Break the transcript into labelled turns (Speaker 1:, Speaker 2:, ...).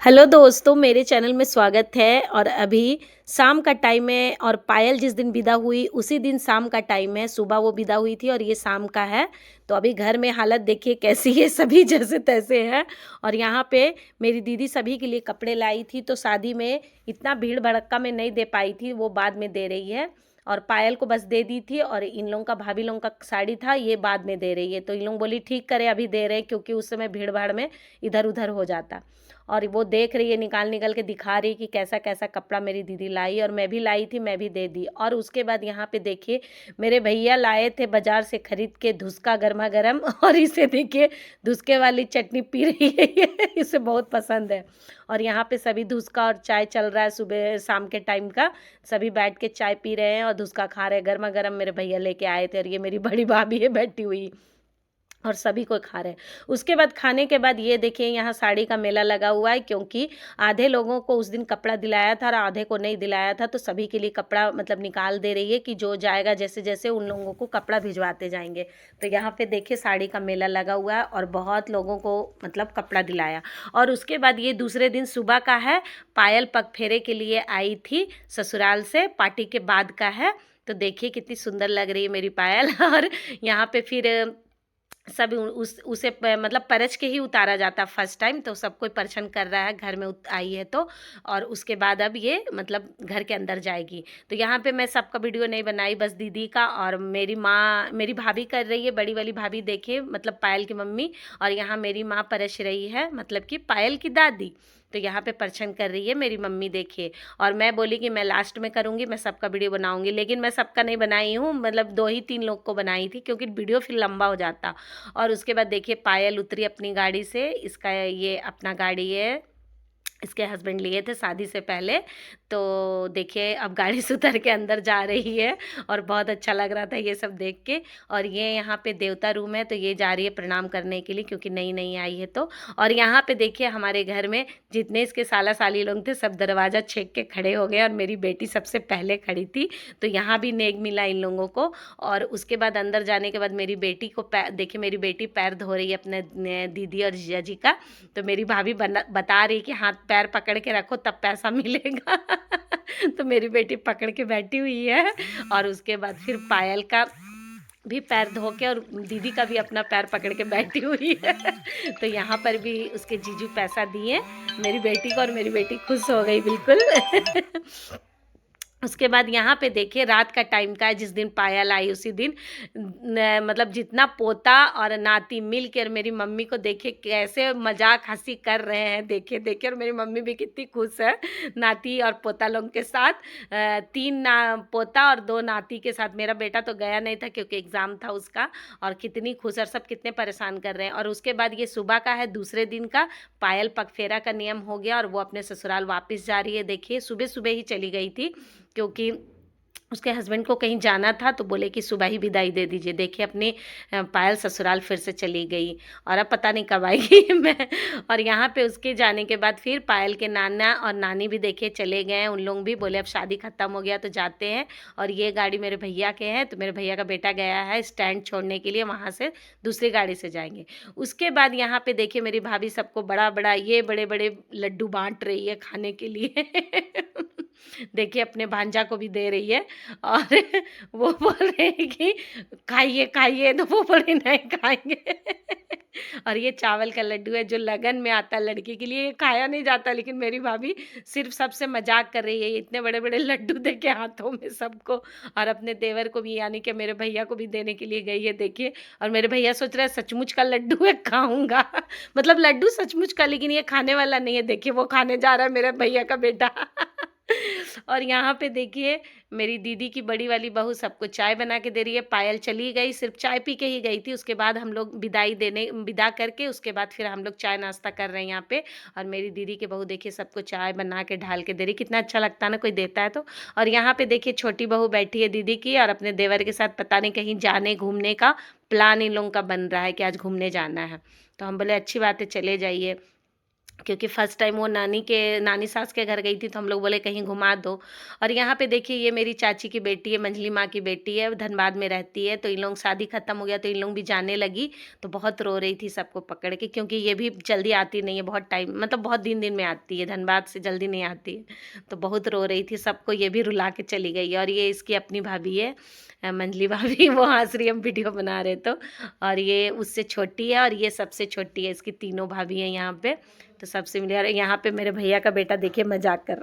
Speaker 1: Hello दोस्तों, मेरे channel में स्वागत है। और अभी शाम का टाइम है और पायल जिस दिन विदा हुई उसी दिन शाम का टाइम है। सुबह वो विदा हुई थी और ये शाम का है। तो अभी घर में हालत देखिए कैसी है, सभी जैसे तैसे हैं। और यहाँ पे मेरी दीदी सभी के लिए कपड़े लाई थी, तो शादी में इतना भीड़ भड़क्का में नहीं दे पाई थी, वो बाद में दे रही है। और पायल को बस दे दी थी और इन लोगों का, भाभी लोगों का साड़ी था, ये बाद में दे रही है। तो इन लोग बोली ठीक करे अभी दे रहे, क्योंकि उस समय भीड़ भाड़ में इधर उधर हो जाता। और वो देख रही है, निकाल निकाल के दिखा रही कि कैसा कैसा कपड़ा मेरी दीदी लाई, और मैं भी लाई थी, मैं भी दे दी। और उसके बाद यहाँ पे देखिए मेरे भैया लाए थे बाजार से खरीद के धुसका गर्मा गर्म और इसे देखिए धुसके वाली चटनी पी रही है ये इसे बहुत पसंद है। और यहाँ पे सभी धुसका और चाय चल रहा है, सुबह शाम के टाइम का सभी बैठ के चाय पी रहे हैं और धुसका खा रहे हैं। गर्मा गर्म मेरे भैया लेके आए थे और ये मेरी बड़ी भाभी है बैठी हुई और सभी को खा रहे हैं। उसके बाद खाने के बाद ये देखिए यहाँ साड़ी का मेला लगा हुआ है, क्योंकि आधे लोगों को उस दिन कपड़ा दिलाया था और आधे को नहीं दिलाया था। तो सभी के लिए कपड़ा मतलब निकाल दे रही है कि जो जाएगा जैसे जैसे उन लोगों को कपड़ा भिजवाते जाएंगे। तो यहाँ पे देखिए साड़ी का मेला लगा हुआ है और बहुत लोगों को मतलब कपड़ा दिलाया। और उसके बाद ये दूसरे दिन सुबह का है। पायल पग फेरे के लिए आई थी ससुराल से, पार्टी के बाद का है। तो देखिए कितनी सुंदर लग रही है मेरी पायल और यहाँ पे फिर सब उसे मतलब परछ के ही उतारा जाता फर्स्ट टाइम। तो सब कोई परछन कर रहा है, घर में आई है तो। और उसके बाद अब ये मतलब घर के अंदर जाएगी। तो यहाँ पे मैं सबका वीडियो नहीं बनाई, बस दीदी का। और मेरी माँ, मेरी भाभी कर रही है, बड़ी वाली भाभी देखिए, मतलब पायल की मम्मी। और यहाँ मेरी माँ परछ रही है, मतलब कि पायल की दादी। तो यहाँ पे परछन कर रही है मेरी मम्मी देखिए। और मैं बोली कि मैं लास्ट में करूँगी, मैं सबका वीडियो बनाऊँगी, लेकिन मैं सबका नहीं बनाई हूँ, मतलब 2 ही 3 लोग को बनाई थी, क्योंकि वीडियो फिर लंबा हो जाता। और उसके बाद देखिए पायल उतरी अपनी गाड़ी से। इसका ये अपना गाड़ी है, इसके हस्बैंड लिए थे शादी से पहले। तो देखिए अब गाड़ी से उतर के अंदर जा रही है और बहुत अच्छा लग रहा था ये सब देख के। और ये यहाँ पे देवता रूम है, तो ये जा रही है प्रणाम करने के लिए, क्योंकि नई नई आई है तो। और यहाँ पे देखिए हमारे घर में जितने इसके साला साली लोग थे सब दरवाज़ा छेक के खड़े हो गए और मेरी बेटी सबसे पहले खड़ी थी। तो यहाँ भी नेक मिला इन लोगों को। और उसके बाद अंदर जाने के बाद मेरी बेटी को देखिए मेरी बेटी पैर धो रही है अपने दीदी और जीजा जी का। तो मेरी भाभी बता रही कि हाथ पैर पकड़ के रखो तब पैसा मिलेगा तो मेरी बेटी पकड़ के बैठी हुई है। और उसके बाद फिर पायल का भी पैर धो के और दीदी का भी अपना पैर पकड़ के बैठी हुई है तो यहाँ पर भी उसके जीजू पैसा दिए मेरी बेटी को और मेरी बेटी खुश हो गई बिल्कुल उसके बाद यहाँ पे देखिए रात का टाइम का है, जिस दिन पायल आई उसी दिन मतलब जितना पोता और नाती मिल के और मेरी मम्मी को देखिए कैसे मजाक हंसी कर रहे हैं, देखिए देखिए। और मेरी मम्मी भी कितनी खुश है नाती और पोता लोग के साथ। 3 पोता और 2 नाती के साथ। मेरा बेटा तो गया नहीं था क्योंकि एग्ज़ाम था उसका। और कितनी खुश और सब कितने परेशान कर रहे हैं। और उसके बाद ये सुबह का है, दूसरे दिन का। पायल पगफेरा का नियम हो गया और वो अपने ससुराल वापस जा रही है। देखिए सुबह सुबह ही चली गई थी, क्योंकि उसके हस्बैंड को कहीं जाना था, तो बोले कि सुबह ही विदाई दे दीजिए। देखिए अपनी पायल ससुराल फिर से चली गई और अब पता नहीं कब आएगी मैं। और यहाँ पे उसके जाने के बाद फिर पायल के नाना और नानी भी देखिए चले गए हैं। उन लोग भी बोले अब शादी ख़त्म हो गया तो जाते हैं। और ये गाड़ी मेरे भैया के हैं, तो मेरे भैया का बेटा गया है स्टैंड छोड़ने के लिए, वहाँ से दूसरी गाड़ी से जाएंगे। उसके बाद यहाँ पे देखिए मेरी भाभी सबको बड़ा बड़ा ये बड़े बड़े लड्डू बांट रही है खाने के लिए देखिए अपने भांजा को भी दे रही है। और वो बोल रहे हैं कि खाइए खाइए, तो वो बोले नहीं खाएंगे और ये चावल का लड्डू है जो लगन में आता है लड़की के लिए, ये खाया नहीं जाता, लेकिन मेरी भाभी सिर्फ सबसे मजाक कर रही है। ये इतने बड़े बड़े लड्डू दे के हाथों में सबको, और अपने देवर को भी यानी कि मेरे भैया को भी देने के लिए गई है देखिए। और मेरे भैया सोच रहे हैं सचमुच का लड्डू है, खाऊंगा मतलब लड्डू सचमुच का, लेकिन ये खाने वाला नहीं है। देखिए वो खाने जा रहा है मेरे भैया का बेटा और यहाँ पे देखिए मेरी दीदी की बड़ी वाली बहू सबको चाय बना के दे रही है। पायल चली गई, सिर्फ चाय पी के ही गई थी। उसके बाद हम लोग विदा करके उसके बाद फिर हम लोग चाय नाश्ता कर रहे हैं यहाँ पे। और मेरी दीदी की बहू देखिए सबको चाय बना के ढाल के दे रही, कितना अच्छा लगता है ना कोई देता है तो। और यहाँ पे देखिए छोटी बहू बैठी है दीदी की और अपने देवर के साथ पता नहीं कहीं जाने घूमने का प्लान इन लोगों का बन रहा है कि आज घूमने जाना है। तो हम बोले अच्छी बात है चले जाइए। क्योंकि फर्स्ट टाइम वो नानी सास के घर गई थी, तो हम लोग बोले कहीं घुमा दो। और यहाँ पे देखिए ये मेरी चाची की बेटी है, मंझली माँ की बेटी है, धनबाद में रहती है। तो इन लोग शादी खत्म हो गया तो इन लोग भी जाने लगी, तो बहुत रो रही थी सबको पकड़ के, क्योंकि ये भी जल्दी आती नहीं है, बहुत टाइम मतलब बहुत दिन दिन में आती है, धनबाद से जल्दी नहीं आती है। तो बहुत रो रही थी, सबको ये भी रुला के चली गई। और ये इसकी अपनी भाभी है, मंझली भाभी, वो हंस रही, हम वीडियो बना रहे तो। और ये उससे छोटी है और ये सबसे छोटी है, इसकी तीनों भाभी हैं यहाँ पे। तो सबसे मिले। और यहाँ पे मेरे भैया का बेटा देखिए मजाक कर रहा है।